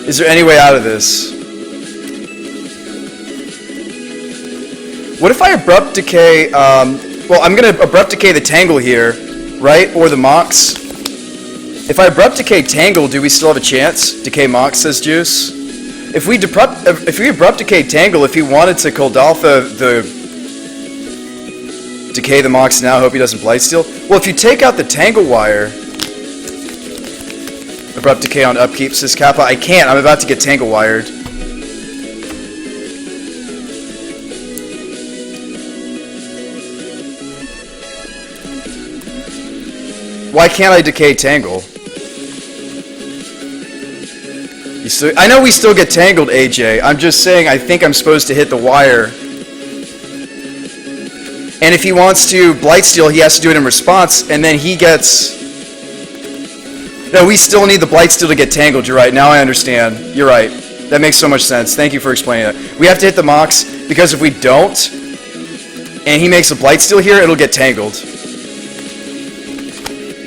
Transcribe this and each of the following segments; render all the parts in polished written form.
Is there any way out of this? What if I abrupt decay, well, I'm gonna abrupt decay the Tangle here, right? Or the Mox. If I abrupt decay Tangle, do we still have a chance? Decay Mox, says Juice. If we abrupt decay Tangle, if he wanted to Koldalfa the decay the Mox now, hope he doesn't Blightsteel. Well, if you take out the Tangle Wire, abrupt decay on upkeep, says Kappa. I can't. I'm about to get Tangle Wired. Why can't I decay Tangle? I know we still get tangled, AJ. I'm just saying I think I'm supposed to hit the wire. And if he wants to Blightsteel, he has to do it in response, and then he gets... No, we still need the Blightsteel to get tangled. You're right. Now I understand. You're right. That makes so much sense. Thank you for explaining that. We have to hit the Mox, because if we don't, and he makes a Blightsteel here, it'll get tangled.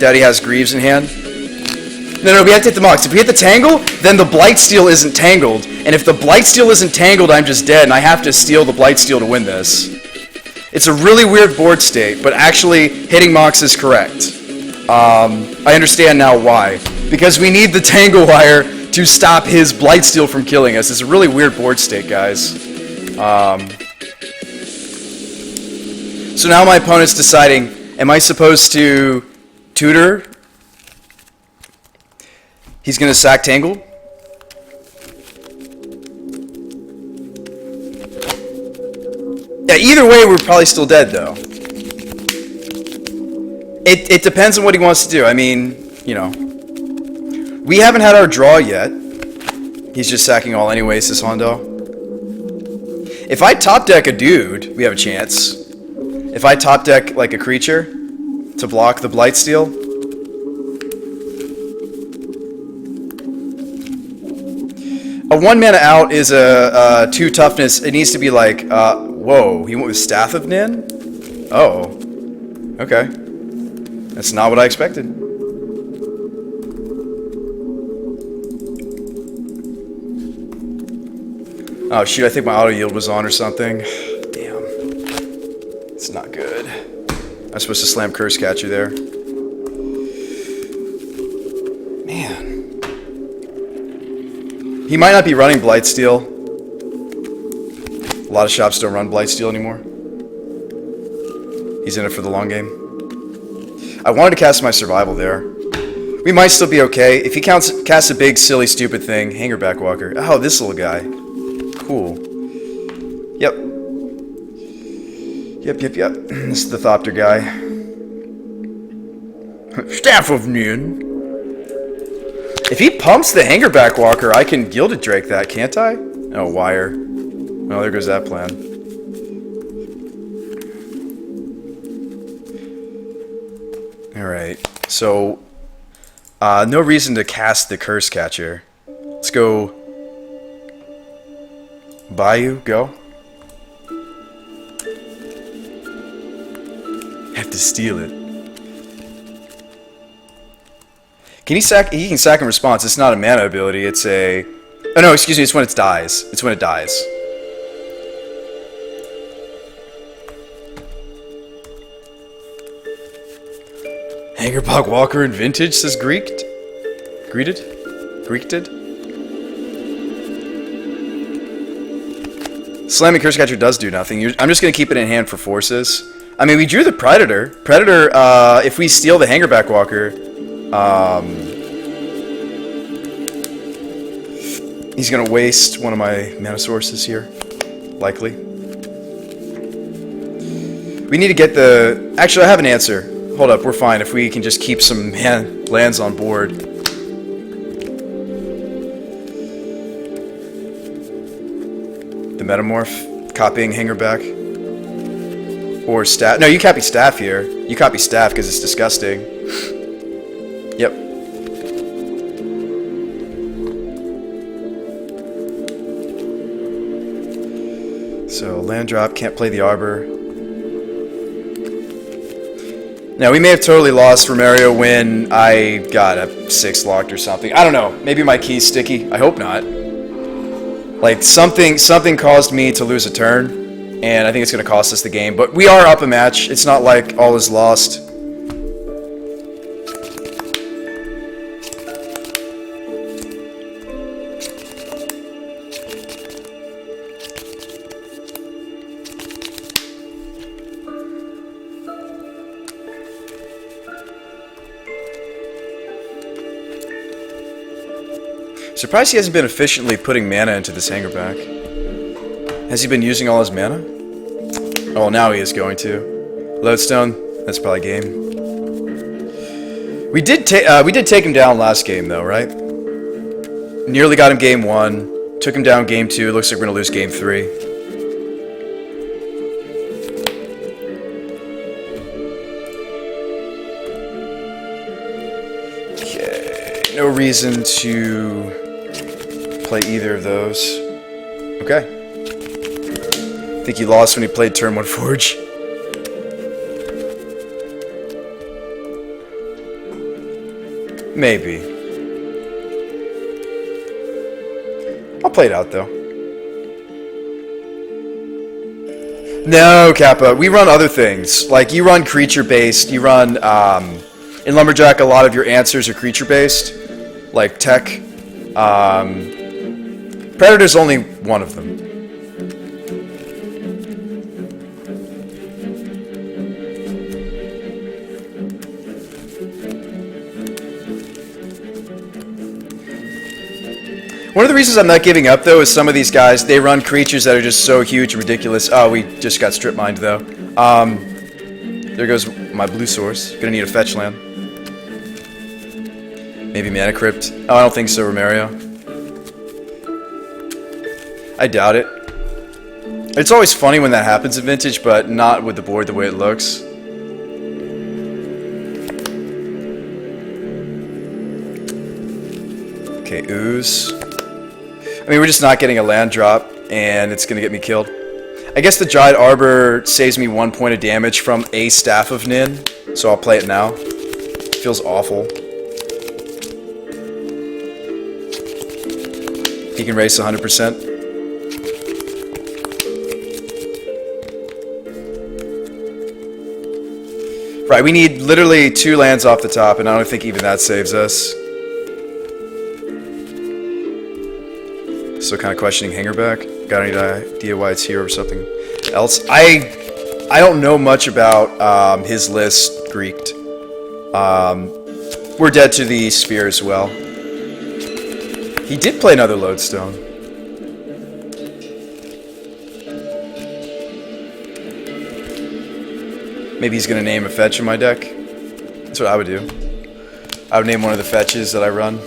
Daddy has Greaves in hand. No, we have to hit the Mox. If we hit the Tangle, then the Blightsteel isn't tangled. And if the Blightsteel isn't tangled, I'm just dead, and I have to steal the Blightsteel to win this. It's a really weird board state, but actually, hitting Mox is correct. I understand now why. Because we need the Tangle Wire to stop his Blightsteel from killing us. It's a really weird board state, guys. So now my opponent's deciding, am I supposed to tutor? He's going to sack Tangle. Yeah, either way, we're probably still dead, though. It depends on what he wants to do. I mean, you know. We haven't had our draw yet. He's just sacking all anyway, says Hondo. If I top deck a dude, we have a chance. If I top deck, like, a creature to block the Blightsteel... A 1-mana out is a 2 toughness. It needs to be like, whoa, he went with Staff of Nin? Oh. Okay. That's not what I expected. Oh shoot, I think my auto yield was on or something. Damn. It's not good. I'm supposed to slam Curse Catcher there. Man. He might not be running Blightsteel. A lot of shops don't run Blightsteel anymore. He's in it for the long game. I wanted to cast my Survival there. We might still be okay. If he casts a big, silly, stupid thing, Hangerback Walker. Oh, this little guy. Cool. Yep. Yep. This is the Thopter guy. Staff of Nin. If he pumps the Hangerback Walker, I can Gilded Drake that, can't I? Oh, Wire. Oh, there goes that plan. Alright, so... no reason to cast the Curse Catcher. Let's go... Bayou, go. Have to steal it. Can he sack? He can sack in response. It's not a mana ability. It's a... Oh no, excuse me. It's when it dies. It's when it dies. Hangerback Walker in Vintage, says Greeked. Greeted? Slamming Curse Catcher does do nothing. I'm just going to keep it in hand for forces. I mean, we drew the Predator. Predator, if we steal the Hangerback Walker... he's gonna waste one of my mana sources here, likely. We need to get the... Actually, I have an answer. Hold up, we're fine if we can just keep some lands on board. The Metamorph, copying Hangerback. Or Staff. No, you copy Staff here. You copy Staff because it's disgusting. Yep. So, land drop, can't play the Arbor. Now, we may have totally lost Romario when I got a 6 locked or something. I don't know. Maybe my key's sticky. I hope not. Like, something caused me to lose a turn, and I think it's going to cost us the game. But we are up a match. It's not like all is lost. Surprised he hasn't been efficiently putting mana into this hanger back. Has he been using all his mana? Oh, well, now he is going to. Lodestone, that's probably game. We did take him down last game though, right? Nearly got him game 1. Took him down game 2. Looks like we're gonna lose game 3. Okay, no reason to play either of those. Okay. I think he lost when he played turn 1 Forge. Maybe. I'll play it out though. No, Kappa. We run other things. Like, you run creature-based. You run, in Lumberjack, a lot of your answers are creature-based. Like tech. Predator's only one of them. One of the reasons I'm not giving up, though, is some of these guys, they run creatures that are just so huge and ridiculous. Oh, we just got strip mined, though. There goes my blue source. Gonna need a fetch land. Maybe Mana Crypt. Oh, I don't think so, Romario. I doubt it. It's always funny when that happens in Vintage, but not with the board the way it looks. Okay, Ooze. I mean, we're just not getting a land drop, and it's going to get me killed. I guess the Giant Arbor saves me 1 point of damage from a Staff of Nin, so I'll play it now. Feels awful. He can race 100%. Right, we need literally 2 lands off the top, and I don't think even that saves us. So kind of questioning Hangerback. Got any idea why it's here or something else? I don't know much about his list Greeked. We're dead to the Sphere as well. He did play another Lodestone. Maybe he's going to name a fetch in my deck. That's what I would do. I would name one of the fetches that I run.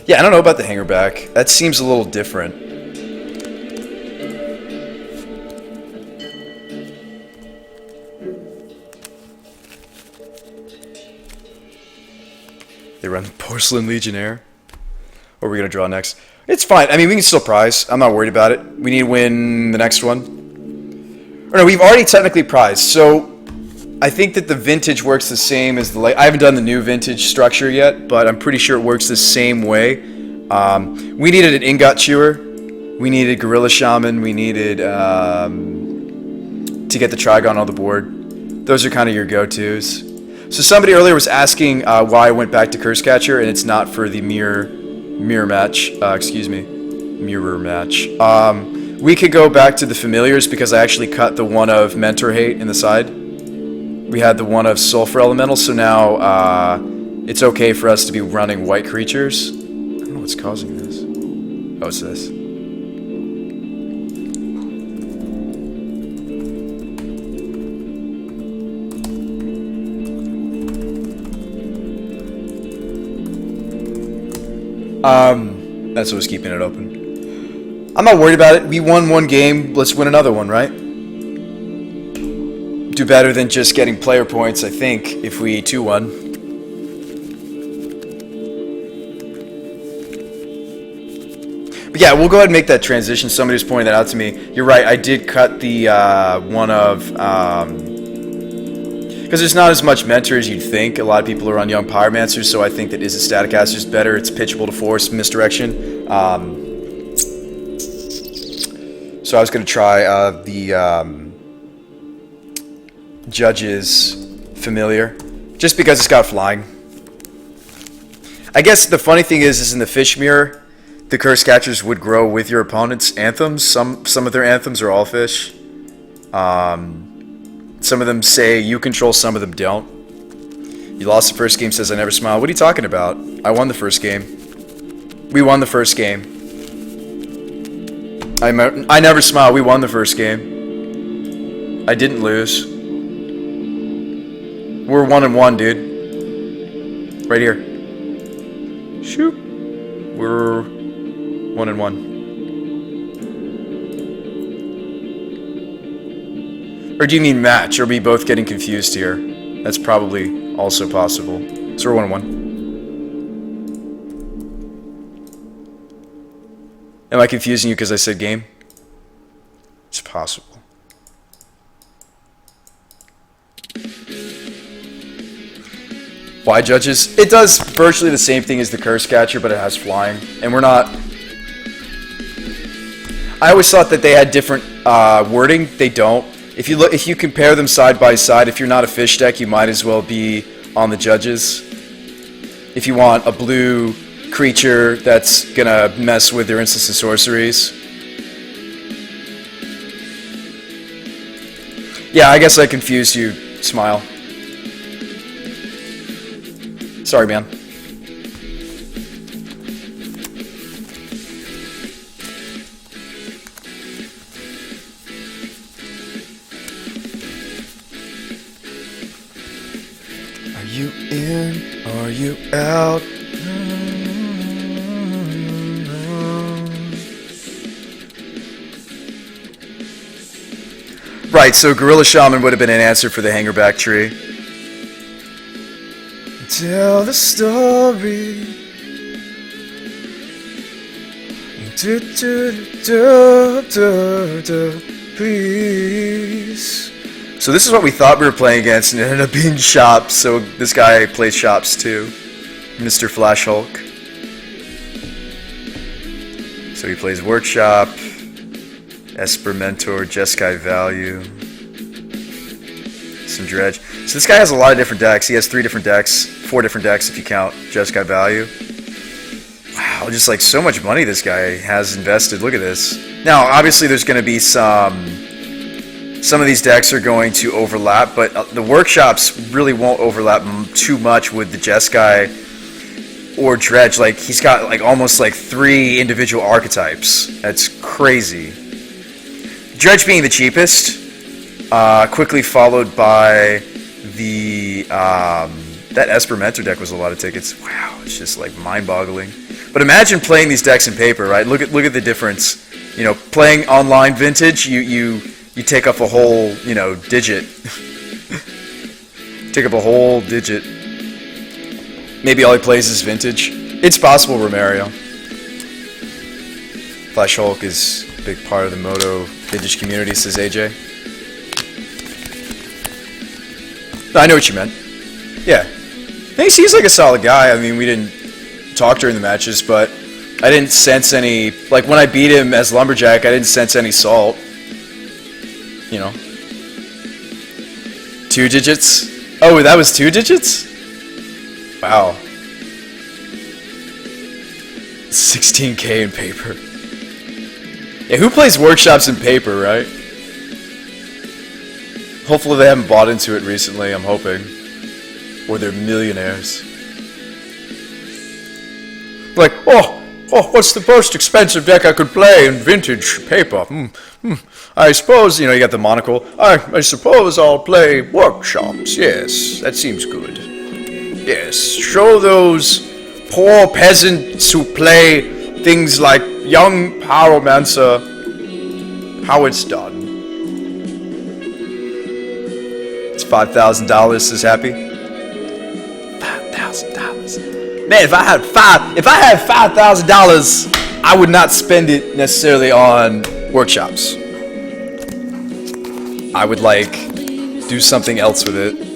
Yeah, I don't know about the Hangerback. That seems a little different. They run Porcelain Legionnaire. What are we going to draw next? It's fine. I mean, we can still prize. I'm not worried about it. We need to win the next one. Or no, we've already technically prized. So I think that the Vintage works the same as the late. I haven't done the new Vintage structure yet, but I'm pretty sure it works the same way. We needed an Ingot Chewer. We needed Gorilla Shaman. We needed to get the Trigon on the board. Those are kind of your go-tos. So somebody earlier was asking why I went back to Curse Catcher, and it's not for the mirror match. Mirror match. We could go back to the Familiars because I actually cut the one of Mentor Hate in the side. We had the one of Sulfur Elemental, so now it's okay for us to be running white creatures. I don't know what's causing this. Oh, it's this. That's what was keeping it open. I'm not worried about it. We won one game. Let's win another one, right? Do better than just getting player points, I think, if we 2-1. But yeah, we'll go ahead and make that transition. Somebody was pointing that out to me. You're right, I did cut the one of... because there's not as much mentor as you'd think. A lot of people are on Young Pyromancers, so I think that Is a Staticaster is better. It's pitchable to force, misdirection. So I was going to try the Judge's Familiar, just because it's got flying. I guess the funny thing is in the Fish Mirror, the Curse Catchers would grow with your opponent's anthems. Some of their anthems are all fish. Some of them say you control, some of them don't. You lost the first game, says I never smile. What are you talking about? I won the first game. We won the first game. I never smile. We won the first game. I didn't lose. We're 1-1, dude. Right here. Shoot. We're 1-1. Or do you mean match? Or are we both getting confused here? That's probably also possible. So we're 1-1. Am I confusing you because I said game? It's possible. Why Judges? It does virtually the same thing as the Curse Catcher, but it has flying. And we're not... I always thought that they had different wording. They don't. If you compare them side by side, if you're not a fish deck, you might as well be on the Judges. If you want a blue creature that's gonna mess with their instants and sorceries. Yeah, I guess I confused you, Smile. Sorry, man. Are you in? Are you out? Right, so Gorilla Shaman would have been an answer for the Hangerback tree. Tell the story. Please. So this is what we thought we were playing against, and it ended up being Shops. So this guy plays Shops too, Mr. Flash Hulk. So he plays Workshop, Esper Mentor, Jeskai Value, some Dredge. So this guy has a lot of different decks. He has 3 different decks, 4 different decks if you count Jeskai Value. Wow, just like so much money this guy has invested. Look at this. Now, obviously there's going to be some of these decks are going to overlap, but the Workshops really won't overlap too much with the Jeskai or Dredge. Like, he's got like almost like 3 individual archetypes. That's crazy. Dredge being the cheapest, quickly followed by the that Esper Mentor deck was a lot of tickets. Wow, it's just like mind-boggling. But imagine playing these decks in paper, right? Look at the difference. You know, playing online Vintage, you take up a whole, you know, digit. Take up a whole digit. Maybe all he plays is Vintage. It's possible, Romario. Flash Hulk is a big part of the Moto Vintage community, says AJ. No, I know what you meant. Yeah. He seems like a solid guy. I mean, we didn't talk during the matches, but I didn't sense any... Like, when I beat him as Lumberjack, I didn't sense any salt. You know. 2 digits? Oh, that was 2 digits? Wow. 16K in paper. Yeah, who plays Workshops in paper, right? Hopefully they haven't bought into it recently, I'm hoping. Or they're millionaires. Like, oh, what's the most expensive deck I could play in Vintage paper? I suppose, you know, you got the monocle. I suppose I'll play Workshops. Yes, that seems good. Yes, show those poor peasants who play things like Young Pyromancer how it's done. It's $5,000, says Happy. $5,000. Man, if I had $5,000, I would not spend it necessarily on workshops. I would like do something else with it.